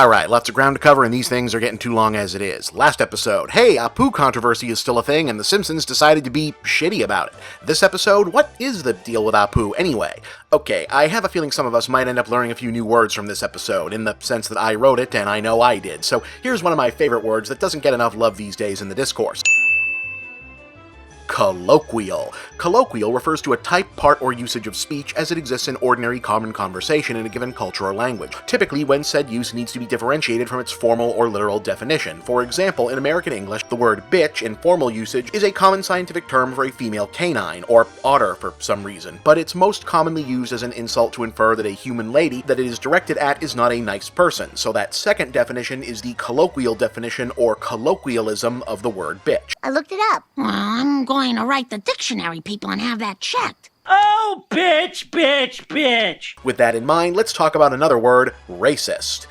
Alright, lots of ground to cover and these things are getting too long as it is. Last episode, hey, APU controversy is still a thing and the Simpsons decided to be shitty about it. This episode, what is the deal with APU anyway? Okay, I have a feeling some of us might end up learning a few new words from this episode, in the sense that I wrote it and I know I did. So here's one of my favorite words that doesn't get enough love these days in the discourse. Colloquial. Colloquial refers to a type, part, or usage of speech as it exists in ordinary common conversation in a given culture or language, typically when said use needs to be differentiated from its formal or literal definition. For example, in American English, the word bitch in formal usage is a common scientific term for a female canine, or otter for some reason, but it's most commonly used as an insult to infer that a human lady that it is directed at is not a nice person, so that second definition is the colloquial definition or colloquialism of the word bitch. I looked it up. I'm going to write the dictionary, people, and have that checked. Oh, bitch, bitch, bitch. With that in mind, let's talk about another word, racist.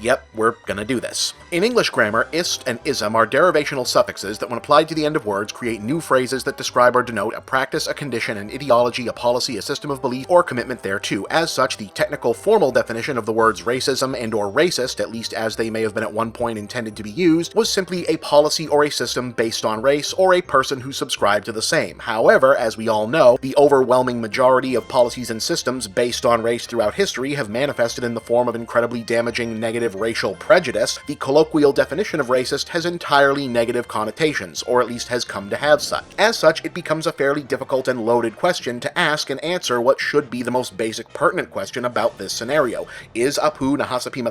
Yep, we're gonna do this. In English grammar, ist and ism are derivational suffixes that when applied to the end of words create new phrases that describe or denote a practice, a condition, an ideology, a policy, a system of belief, or commitment thereto. As such, the technical formal definition of the words racism and or racist, at least as they may have been at one point intended to be used, was simply a policy or a system based on race or a person who subscribed to the same. However, as we all know, the overwhelming majority of policies and systems based on race throughout history have manifested in the form of incredibly damaging negative racial prejudice. The colloquial definition of racist has entirely negative connotations, or at least has come to have such. As such, it becomes a fairly difficult and loaded question to ask and answer what should be the most basic pertinent question about this scenario. Is Apu Nahasapima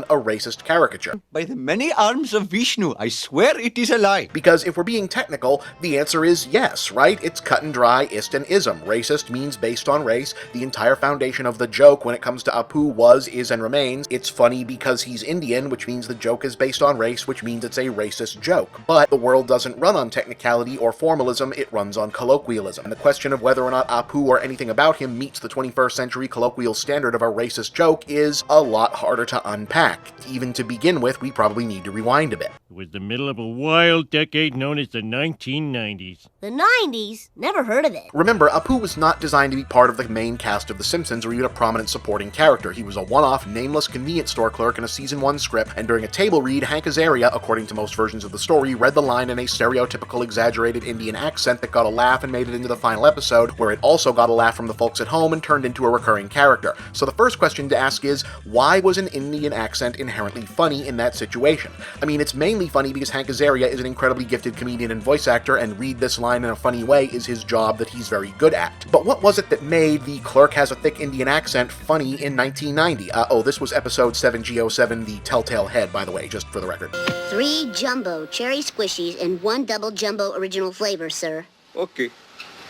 a racist caricature? By the many arms of Vishnu, I swear it is a lie. Because if we're being technical, the answer is yes, right? It's cut and dry, ist and ism. Racist means based on race. The entire foundation of the joke when it comes to Apu was, is, and remains. It's funny because he's Indian, which means the joke is based on race, which means it's a racist joke. But the world doesn't run on technicality or formalism, it runs on colloquialism. And the question of whether or not Apu or anything about him meets the 21st century colloquial standard of a racist joke is a lot harder to unpack. Even to begin with, we probably need to rewind a bit. It was the middle of a wild decade known as the 1990s. The 90s? Never heard of it. Remember, Apu was not designed to be part of the main cast of The Simpsons or even a prominent supporting character. He was a one-off, nameless convenience store clerk in a season 1 script, and during a table read, Hank Azaria, according to most versions of the story, read the line in a stereotypical exaggerated Indian accent that got a laugh and made it into the final episode, where it also got a laugh from the folks at home and turned into a recurring character. So the first question to ask is, why was an Indian accent inherently funny in that situation? I mean, it's mainly funny because Hank Azaria is an incredibly gifted comedian and voice actor, and read this line in a funny way is his job that he's very good at. But what was it that made the clerk has a thick Indian accent funny in 1990? This was episode 7G07, the Telltale Head, by the way, just for the record. 3 jumbo cherry squishies and 1 double jumbo original flavor, sir. Okay.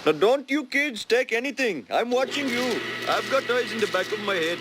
Now don't you kids take anything. I'm watching you. I've got eyes in the back of my head.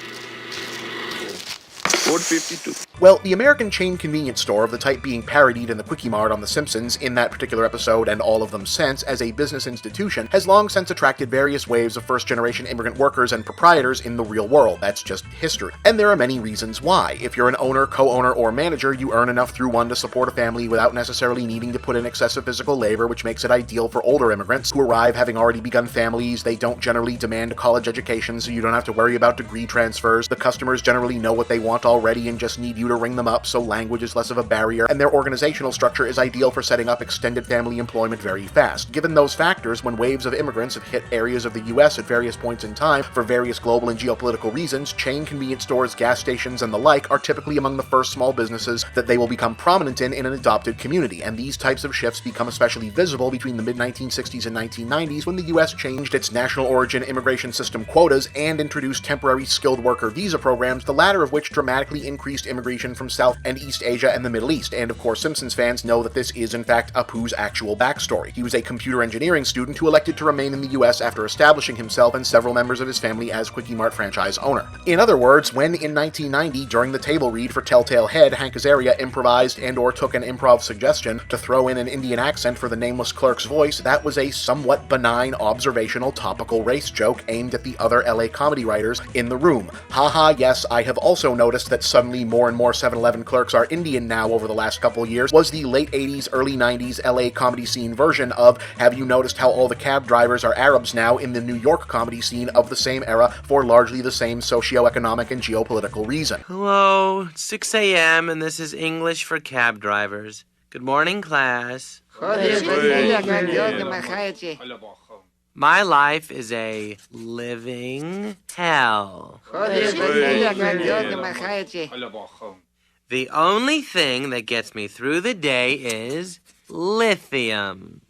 Code 52. Well, the American chain convenience store of the type being parodied in the Quickie Mart on The Simpsons in that particular episode and all of them since as a business institution has long since attracted various waves of first-generation immigrant workers and proprietors in the real world. That's just history. And there are many reasons why. If you're an owner, co-owner, or manager, you earn enough through one to support a family without necessarily needing to put in excessive physical labor, which makes it ideal for older immigrants who arrive having already begun families. They don't generally demand a college education, so you don't have to worry about degree transfers. The customers generally know what they want already and just need you to ring them up, so language is less of a barrier, and their organizational structure is ideal for setting up extended family employment very fast. Given those factors, when waves of immigrants have hit areas of the US at various points in time for various global and geopolitical reasons, chain convenience stores, gas stations, and the like are typically among the first small businesses that they will become prominent in an adopted community, and these types of shifts become especially visible between the mid-1960s and 1990s when the US changed its national origin immigration system quotas and introduced temporary skilled worker visa programs, the latter of which dramatically increased immigration from South and East Asia and the Middle East, and of course Simpsons fans know that this is in fact Apu's actual backstory. He was a computer engineering student who elected to remain in the US after establishing himself and several members of his family as Quickie Mart franchise owner. In other words, when in 1990, during the table read for Telltale Head, Hank Azaria improvised and or took an improv suggestion to throw in an Indian accent for the nameless clerk's voice, that was a somewhat benign, observational, topical race joke aimed at the other LA comedy writers in the room. Haha, yes, I have also noticed that suddenly more and more more 7-Eleven clerks are Indian now over the last couple years, was the late 80s, early 90s LA comedy scene version of Have You Noticed How All the Cab Drivers Are Arabs Now in the New York comedy scene of the same era for largely the same socioeconomic and geopolitical reason. Hello, it's 6 a.m. and this is English for cab drivers. Good morning, class. My life is a living hell. The only thing that gets me through the day is lithium.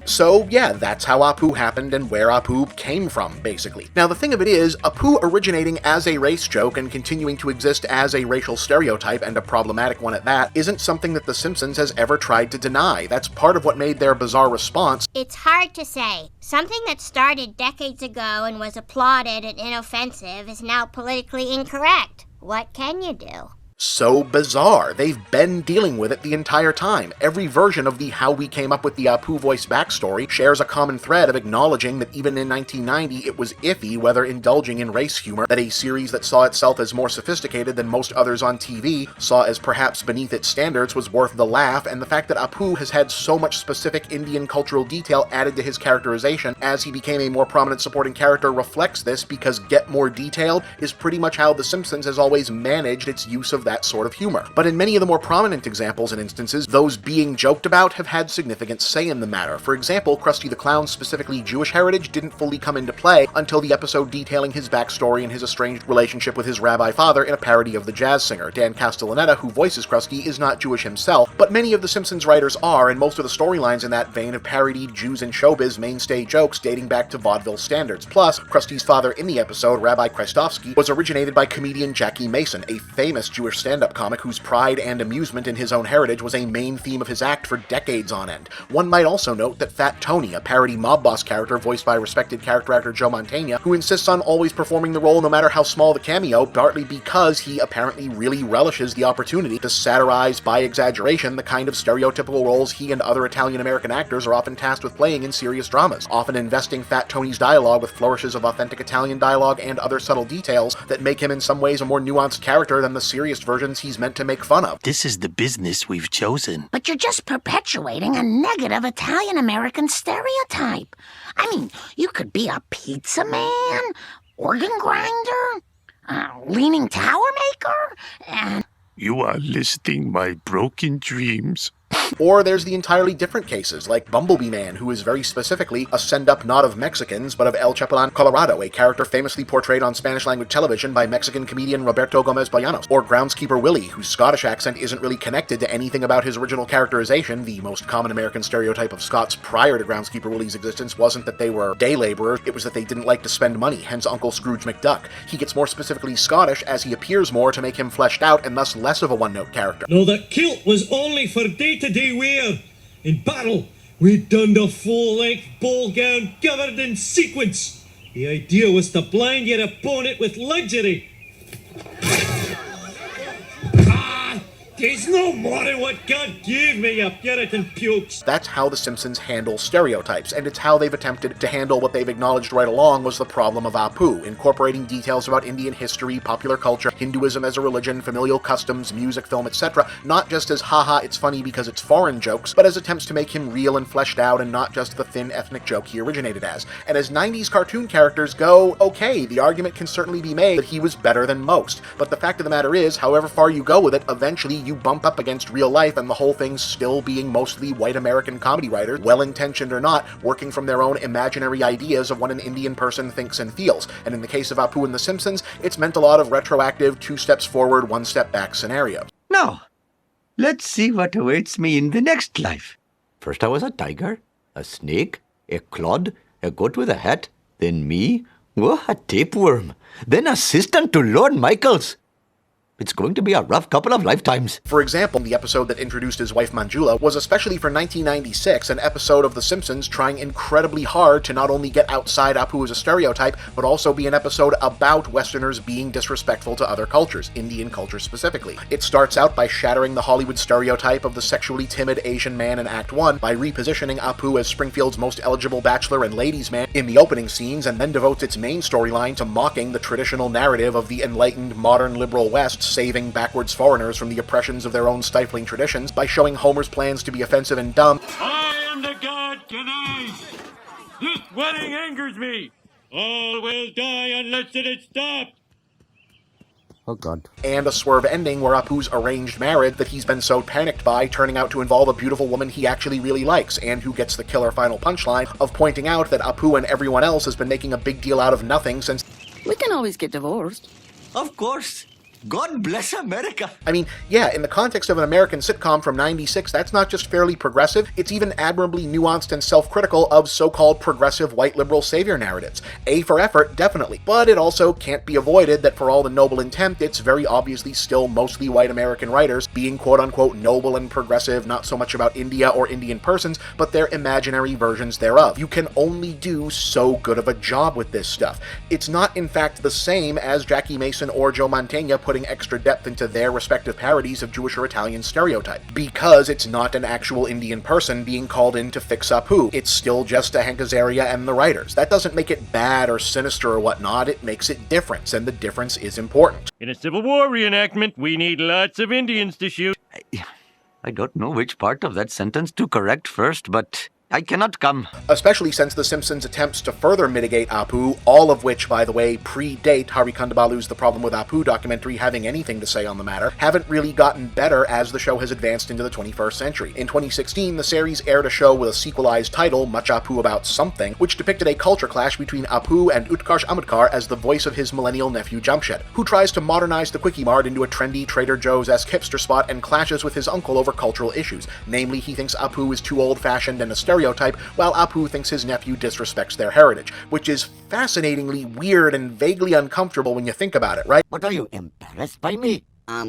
So yeah, that's how APU happened and where APU came from, basically. Now the thing of it is, APU originating as a race joke and continuing to exist as a racial stereotype, and a problematic one at that, isn't something that The Simpsons has ever tried to deny. That's part of what made their bizarre response. It's hard to say. Something that started decades ago and was applauded and inoffensive is now politically incorrect. What can you do? So bizarre. They've been dealing with it the entire time. Every version of the how we came up with the Apu voice backstory shares a common thread of acknowledging that even in 1990 it was iffy whether indulging in race humor, that a series that saw itself as more sophisticated than most others on TV, saw as perhaps beneath its standards, was worth the laugh, and the fact that Apu has had so much specific Indian cultural detail added to his characterization as he became a more prominent supporting character reflects this, because get more detailed is pretty much how The Simpsons has always managed its use of that sort of humor. But in many of the more prominent examples and instances, those being joked about have had significant say in the matter. For example, Krusty the Clown's specifically Jewish heritage didn't fully come into play until the episode detailing his backstory and his estranged relationship with his rabbi father in a parody of The Jazz Singer. Dan Castellaneta, who voices Krusty, is not Jewish himself, but many of The Simpsons writers are, and most of the storylines in that vein have parodied Jews in showbiz mainstay jokes dating back to vaudeville standards. Plus, Krusty's father in the episode, Rabbi Krystofsky, was originated by comedian Jackie Mason, a famous Jewish stand-up comic whose pride and amusement in his own heritage was a main theme of his act for decades on end. One might also note that Fat Tony, a parody mob boss character voiced by respected character actor Joe Mantegna, who insists on always performing the role no matter how small the cameo, partly because he apparently really relishes the opportunity to satirize, by exaggeration, the kind of stereotypical roles he and other Italian-American actors are often tasked with playing in serious dramas, often investing Fat Tony's dialogue with flourishes of authentic Italian dialogue and other subtle details that make him in some ways a more nuanced character than the serious versions he's meant to make fun of. This is the business we've chosen. But you're just perpetuating a negative Italian-American stereotype. I mean, you could be a pizza man, organ grinder, leaning tower maker, and... You are listing my broken dreams. Or there's the entirely different cases, like Bumblebee Man, who is very specifically a send-up not of Mexicans, but of El Chapulán Colorado, a character famously portrayed on Spanish-language television by Mexican comedian Roberto Gomez Bolaños. Or Groundskeeper Willie, whose Scottish accent isn't really connected to anything about his original characterization. The most common American stereotype of Scots prior to Groundskeeper Willie's existence wasn't that they were day laborers, it was that they didn't like to spend money, hence Uncle Scrooge McDuck. He gets more specifically Scottish as he appears more to make him fleshed out and thus less of a one-note character. No, that kilt was only for day-to-day wear. In battle, we donned a full-length ball gown covered in sequins. The idea was to blind your opponent with luxury. There's no more than what God gave me, you Puritan pukes. That's how The Simpsons handle stereotypes, and it's how they've attempted to handle what they've acknowledged right along was the problem of Apu, incorporating details about Indian history, popular culture, Hinduism as a religion, familial customs, music, film, etc., not just as haha it's funny because it's foreign jokes, but as attempts to make him real and fleshed out and not just the thin ethnic joke he originated as. And as 90s cartoon characters go, okay, the argument can certainly be made that he was better than most, but the fact of the matter is, however far you go with it, eventually you bump up against real life and the whole thing's still being mostly white American comedy writers, well-intentioned or not, working from their own imaginary ideas of what an Indian person thinks and feels. And in the case of Apu and The Simpsons, it's meant a lot of retroactive, 2 steps forward, 1 step back scenarios. Now, let's see what awaits me in the next life. First I was a tiger, a snake, a clod, a goat with a hat, then me, a tapeworm, then assistant to Lord Michaels. It's going to be a rough couple of lifetimes. For example, the episode that introduced his wife Manjula was especially for 1996 an episode of The Simpsons trying incredibly hard to not only get outside Apu as a stereotype, but also be an episode about Westerners being disrespectful to other cultures, Indian culture specifically. It starts out by shattering the Hollywood stereotype of the sexually timid Asian man in Act 1 by repositioning Apu as Springfield's most eligible bachelor and ladies' man in the opening scenes, and then devotes its main storyline to mocking the traditional narrative of the enlightened, modern liberal West saving backwards foreigners from the oppressions of their own stifling traditions by showing Homer's plans to be offensive and dumb. I am the god tonight! This wedding angers me! All will die unless it is stopped! Oh God. And a swerve ending where Apu's arranged marriage that he's been so panicked by turning out to involve a beautiful woman he actually really likes, and who gets the killer final punchline of pointing out that Apu and everyone else has been making a big deal out of nothing since... We can always get divorced. Of course. God bless America. I mean, yeah, in the context of an American sitcom from '96, that's not just fairly progressive, it's even admirably nuanced and self-critical of so-called progressive white liberal savior narratives. A for effort, definitely. But it also can't be avoided that for all the noble intent, it's very obviously still mostly white American writers being quote-unquote noble and progressive, not so much about India or Indian persons, but their imaginary versions thereof. You can only do so good of a job with this stuff. It's not, in fact, the same as Jackie Mason or Joe Mantegna putting extra depth into their respective parodies of Jewish or Italian stereotype, because it's not an actual Indian person being called in to fix Apu. It's still just a Hank Azaria and the writers. That doesn't make it bad or sinister or whatnot, it makes it different, and the difference is important. In a Civil War reenactment, we need lots of Indians to shoot. I don't know which part of that sentence to correct first, but I cannot come. Especially since The Simpsons' attempts to further mitigate Apu, all of which, by the way, predate Hari Kondabolu's The Problem with Apu documentary having anything to say on the matter, haven't really gotten better as the show has advanced into the 21st century. In 2016, the series aired a show with a sequelized title, Much Apu About Something, which depicted a culture clash between Apu and Utkarsh Ambedkar as the voice of his millennial nephew Jamshed, who tries to modernize the Quickie Mart into a trendy Trader Joe's-esque hipster spot and clashes with his uncle over cultural issues. Namely, he thinks Apu is too old-fashioned and a stereotype, while Apu thinks his nephew disrespects their heritage, which is fascinatingly weird and vaguely uncomfortable when you think about it, right? What, are you embarrassed by me?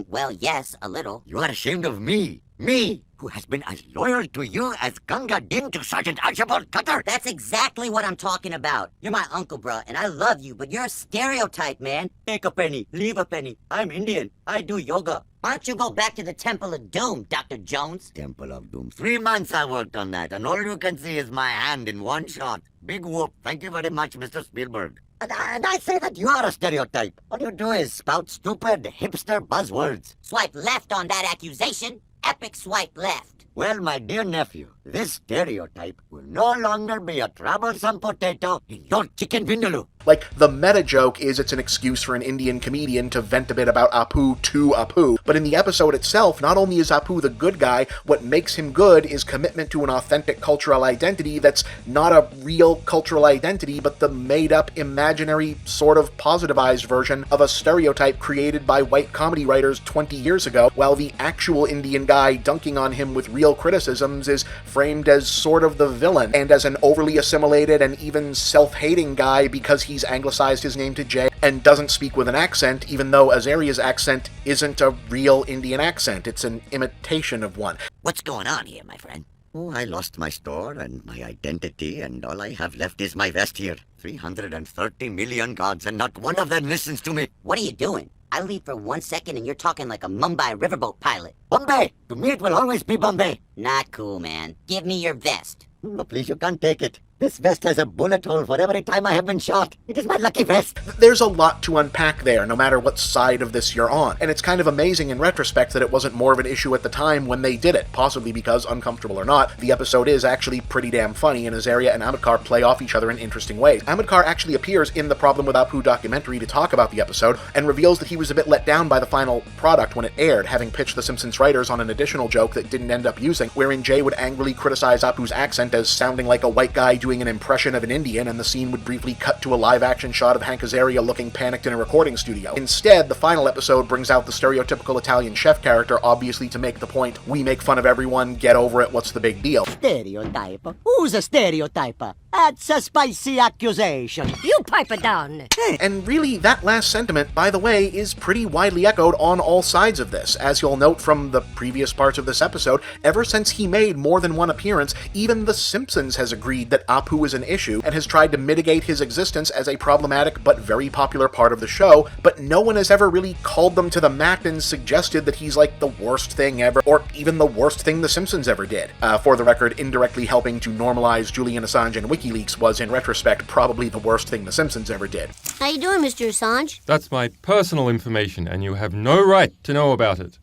Well, yes, a little. You are ashamed of me. Me, who has been as loyal to you as Ganga Din to Sergeant Archibald Cutter. That's exactly what I'm talking about. You're my uncle, bruh, and I love you, but you're a stereotype, man. Take a penny, leave a penny. I'm Indian. I do yoga. Why don't you go back to the Temple of Doom, Dr. Jones? Temple of Doom. 3 months I worked on that, and all you can see is my hand in one shot. Big whoop. Thank you very much, Mr. Spielberg. And I say that you are a stereotype. All you do is spout stupid, hipster buzzwords. Swipe left on that accusation. Epic swipe left. Well, my dear nephew, this stereotype will no longer be a troublesome potato in your chicken vindaloo. Like, the meta-joke is it's an excuse for an Indian comedian to vent a bit about Apu to Apu, but in the episode itself, not only is Apu the good guy, what makes him good is commitment to an authentic cultural identity that's not a real cultural identity, but the made-up, imaginary, sort of positivized version of a stereotype created by white comedy writers 20 years ago, while the actual Indian guy dunking on him with real criticisms is framed as sort of the villain, and as an overly assimilated and even self-hating guy because he's anglicized his name to Jay and doesn't speak with an accent, even though Azaria's accent isn't a real Indian accent, it's an imitation of one. What's going on here, my friend? Oh, I lost my store and my identity, and all I have left is my vest here. 330 million gods, and not one of them listens to me. What are you doing? I leave for 1 second and you're talking like a Mumbai riverboat pilot. Bombay! To me it will always be Bombay. Not cool, man. Give me your vest. No, please, you can't take it. This vest has a bullet hole for every time I have been shot. It is my lucky vest. There's a lot to unpack there, no matter what side of this you're on. And it's kind of amazing in retrospect that it wasn't more of an issue at the time when they did it, possibly because, uncomfortable or not, the episode is actually pretty damn funny, and Azaria and Ambedkar play off each other in interesting ways. Ambedkar actually appears in the Problem with Apu documentary to talk about the episode, and reveals that he was a bit let down by the final product when it aired, having pitched the Simpsons writers on an additional joke that didn't end up using, wherein Jay would angrily criticize Apu's accent as sounding like a white guy doing an impression of an Indian, and the scene would briefly cut to a live-action shot of Hank Azaria looking panicked in a recording studio. Instead, the final episode brings out the stereotypical Italian chef character, obviously to make the point, we make fun of everyone, get over it, what's the big deal? Stereotype? Who's a stereotype? That's a spicy accusation. You pipe it down. And really, that last sentiment, by the way, is pretty widely echoed on all sides of this. As you'll note from the previous parts of this episode, ever since he made more than one appearance, even The Simpsons has agreed that Apu is an issue and has tried to mitigate his existence as a problematic but very popular part of the show, but no one has ever really called them to the mat and suggested that he's like the worst thing ever, or even the worst thing The Simpsons ever did. For the record, indirectly helping to normalize Julian Assange and WikiLeaks was, in retrospect, probably the worst thing The Simpsons ever did. How you doing, Mr. Assange? That's my personal information, and you have no right to know about it.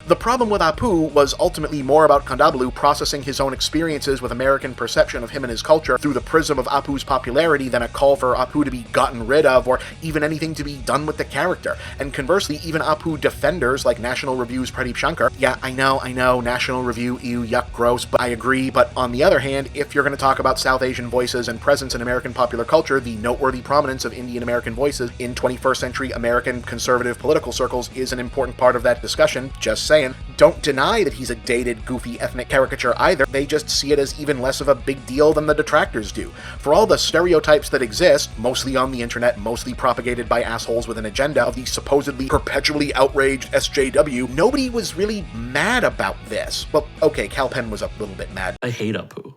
The problem with Apu was ultimately more about Kondabolu processing his own experiences with American perception of him and his culture through the prism of Apu's popularity than a call for Apu to be gotten rid of or even anything to be done with the character. And conversely, even Apu defenders like National Review's Pradeep Shankar, yeah, I know, National Review, ew, yuck, gross, but I agree, but on the other hand, if you're going to talk about South Asian voices and presence in American popular culture, the noteworthy prominence of Indian American voices in 21st century American conservative political circles is an important part of that discussion, just saying. Don't deny that he's a dated, goofy ethnic caricature either, they just see it as even less of a big deal than the detractors do. For all the stereotypes that exist, mostly on the internet, mostly propagated by assholes with an agenda of the supposedly perpetually outraged SJW, nobody was really mad about this. Well, okay, Kal Penn was a little bit mad. I hate Apu.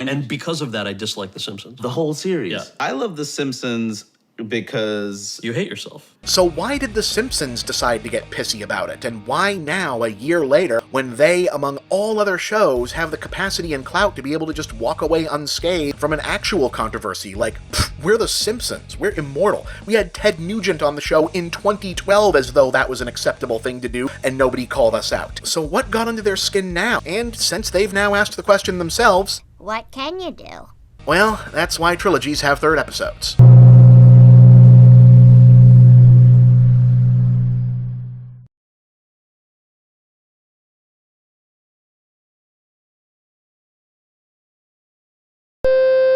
And because of that, I dislike The Simpsons. The whole series. Yeah. I love The Simpsons because you hate yourself. So why did The Simpsons decide to get pissy about it? And why now, a year later, when they, among all other shows, have the capacity and clout to be able to just walk away unscathed from an actual controversy? Like, we're The Simpsons. We're immortal. We had Ted Nugent on the show in 2012 as though that was an acceptable thing to do, and nobody called us out. So what got under their skin now? And since they've now asked the question themselves, what can you do? Well, that's why trilogies have third episodes.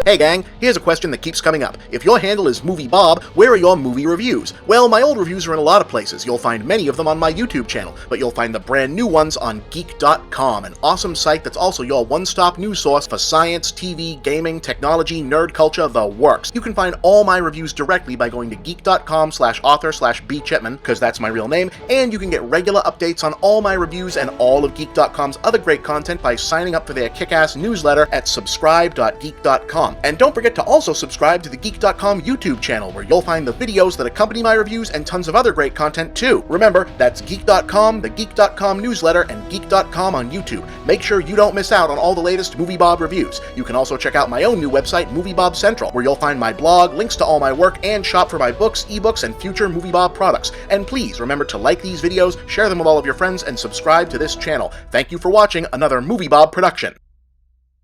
Hey gang, here's a question that keeps coming up. If your handle is moviebob, where are your movie reviews? Well, my old reviews are in a lot of places. You'll find many of them on my YouTube channel, but you'll find the brand new ones on geek.com, an awesome site that's also your one-stop news source for science, TV, gaming, technology, nerd culture, the works. You can find all my reviews directly by going to geek.com/author/bchipman, because that's my real name, and you can get regular updates on all my reviews and all of geek.com's other great content by signing up for their kick-ass newsletter at subscribe.geek.com. And don't forget to also subscribe to the Geek.com YouTube channel, where you'll find the videos that accompany my reviews and tons of other great content too. Remember, that's Geek.com, the Geek.com newsletter, and Geek.com on YouTube. Make sure you don't miss out on all the latest MovieBob reviews. You can also check out my own new website, MovieBob Central, where you'll find my blog, links to all my work, and shop for my books, ebooks, and future MovieBob products. And please remember to like these videos, share them with all of your friends, and subscribe to this channel. Thank you for watching another MovieBob production.